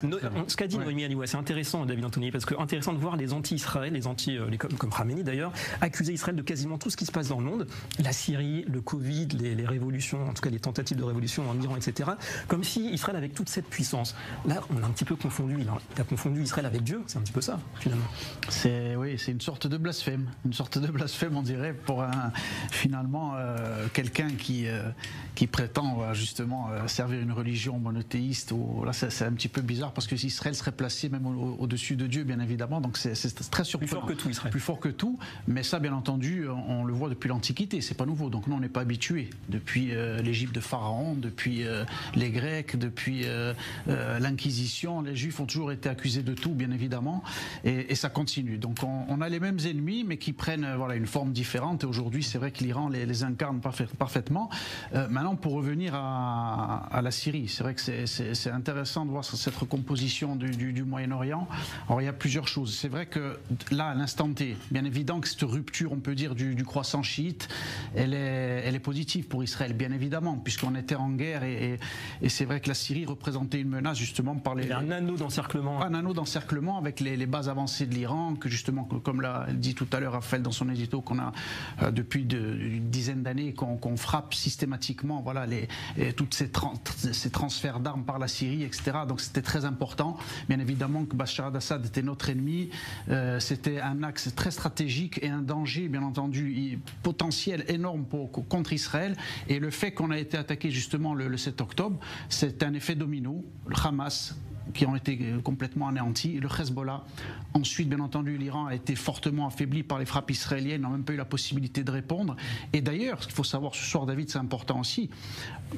Ce qu'a dit Noémie Aliouai, c'est intéressant, David Anthony, parce que intéressant de voir les anti-Israël, comme Khamenei d'ailleurs, accuser Israël de quasiment tout ce qui se passe dans le monde, la Syrie, le Covid, les révolutions, en tout cas les tentatives de révolution en Iran, etc., comme si Israël avait toute cette puissance. Là, on a un petit peu confondu, il a confondu Israël avec Dieu, c'est un petit peu ça, finalement. C'est une sorte de blasphème, on dirait, pour finalement quelqu'un qui prétend justement servir une religion monothéiste. Là, c'est un petit peu bizarre, parce que Israël serait placé même au-dessus de Dieu, bien évidemment, donc c'est très surprenant. Plus fort que tout, Israël. Plus fort que tout, mais ça, bien entendu, on le voit depuis l'Antiquité, c'est pas nouveau, donc nous, on n'est pas habitués. Depuis l'Égypte de Pharaon, depuis les Grecs, depuis l'Inquisition, les Juifs ont toujours été accusés de tout, bien évidemment, et ça continue. Donc on a les mêmes ennemis, mais qui prennent une forme différente, et aujourd'hui, c'est vrai que l'Iran les incarne parfaitement. Maintenant, pour revenir à la Syrie, c'est vrai que c'est intéressant de voir cette composition du Moyen-Orient. Alors il y a plusieurs choses. C'est vrai que là, à l'instant T, bien évident que cette rupture, on peut dire, du croissant chiite, elle est positive pour Israël, bien évidemment, puisqu'on était en guerre, et c'est vrai que la Syrie représentait une menace justement par les... Un anneau d'encerclement. Un anneau d'encerclement avec les bases avancées de l'Iran, que justement, comme l'a dit tout à l'heure Raphaël dans son édito, qu'on a depuis une dizaine d'années, qu'on frappe systématiquement, voilà, toutes ces transferts d'armes par la Syrie, etc. Donc c'était très important. Bien évidemment que Bachar al-Assad était notre ennemi. C'était un axe très stratégique et un danger, bien entendu, potentiel énorme contre Israël. Et le fait qu'on a été attaqué justement le 7 octobre, c'est un effet domino. Le Hamas, qui ont été complètement anéantis, le Hezbollah. Ensuite, bien entendu, l'Iran a été fortement affaibli par les frappes israéliennes, n'a même pas eu la possibilité de répondre. Et d'ailleurs, ce qu'il faut savoir ce soir, David, c'est important aussi,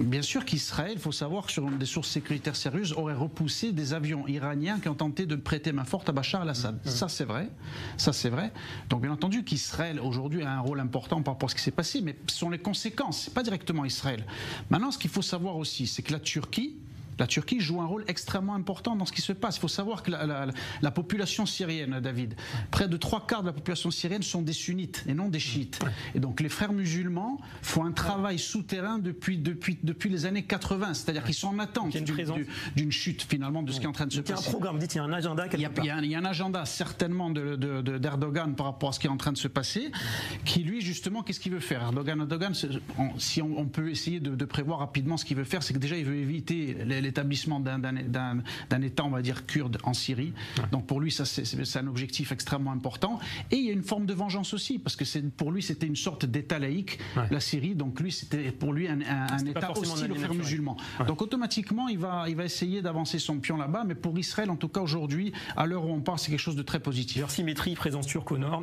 bien sûr qu'Israël, il faut savoir que sur des sources sécuritaires sérieuses, aurait repoussé des avions iraniens qui ont tenté de prêter main forte à Bachar al-Assad. Ça, c'est vrai. Ça, c'est vrai. Donc, bien entendu qu'Israël, aujourd'hui, a un rôle important par rapport à ce qui s'est passé, mais ce sont les conséquences, c'est pas directement Israël. Maintenant, ce qu'il faut savoir aussi, c'est que la Turquie joue un rôle extrêmement important dans ce qui se passe. Il faut savoir que la population syrienne, David, près de 3/4 de la population syrienne sont des sunnites et non des chiites. Et donc les frères musulmans font un travail souterrain depuis les années 80. C'est-à-dire qu'ils sont en attente d'une chute finalement de ce qui est en train de se passer. Il y a un programme, il y a un agenda. Il y a un agenda certainement d'Erdogan par rapport à ce qui est en train de se passer, qui lui justement, qu'est-ce qu'il veut faire Erdogan, si on peut essayer de prévoir rapidement ce qu'il veut faire, c'est que déjà il veut éviter l'établissement d'un État, on va dire, kurde en Syrie. Donc pour lui, ça c'est un objectif extrêmement important. Et il y a une forme de vengeance aussi, parce que pour lui, c'était une sorte d'État laïque, la Syrie. Donc lui, c'était pour lui un État hostile aux frères musulmans. Donc automatiquement, il va essayer d'avancer son pion là-bas. Mais pour Israël, en tout cas aujourd'hui, à l'heure où on parle, c'est quelque chose de très positif. Symétrie, présence turque au nord.